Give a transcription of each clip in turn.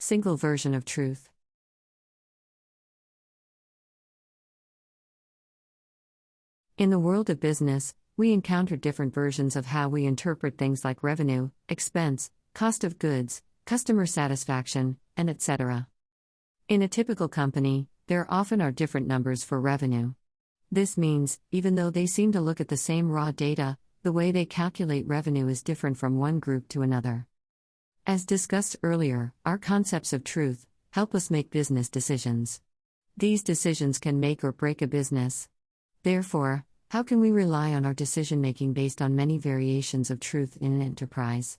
Single version of truth. In the world of business, we encounter different versions of how we interpret things like revenue, expense, cost of goods, customer satisfaction, and etc. In a typical company, there often are different numbers for revenue. This means, even though they seem to look at the same raw data, the way they calculate revenue is different from one group to another. As discussed earlier, our concepts of truth help us make business decisions. These decisions can make or break a business. Therefore, how can we rely on our decision-making based on many variations of truth in an enterprise?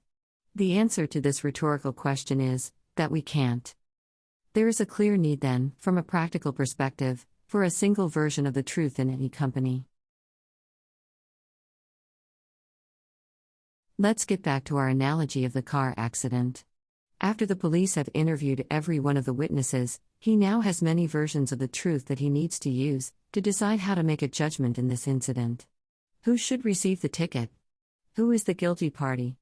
The answer to this rhetorical question is that we can't. There is a clear need then, from a practical perspective, for a single version of the truth in any company. Let's get back to our analogy of the car accident. After the police have interviewed every one of the witnesses, he now has many versions of the truth that he needs to use to decide how to make a judgment in this incident. Who should receive the ticket? Who is the guilty party?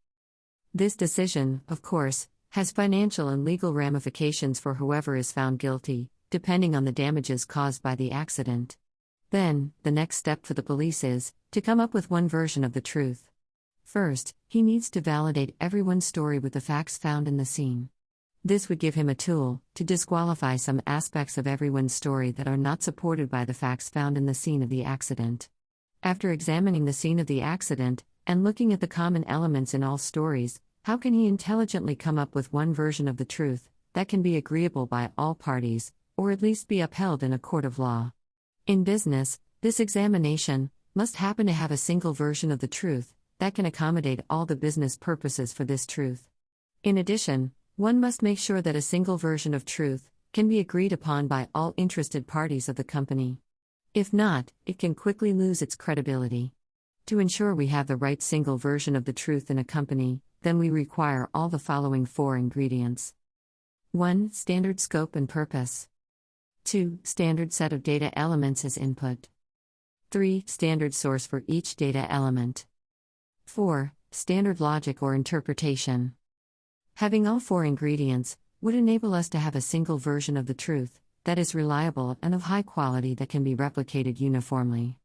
This decision, of course, has financial and legal ramifications for whoever is found guilty, depending on the damages caused by the accident. Then, the next step for the police is to come up with one version of the truth. First, he needs to validate everyone's story with the facts found in the scene. This would give him a tool to disqualify some aspects of everyone's story that are not supported by the facts found in the scene of the accident. After examining the scene of the accident and looking at the common elements in all stories, how can he intelligently come up with one version of the truth that can be agreeable by all parties, or at least be upheld in a court of law? In business, this examination must happen to have a single version of the truth that can accommodate all the business purposes for this truth. In addition, one must make sure that a single version of truth can be agreed upon by all interested parties of the company. If not, it can quickly lose its credibility. To ensure we have the right single version of the truth in a company, then we require all the following 4 ingredients. 1. Standard scope and purpose. 2. Standard set of data elements as input. 3. Standard source for each data element. 4. Standard logic or interpretation. Having all 4 ingredients would enable us to have a single version of the truth that is reliable and of high quality that can be replicated uniformly.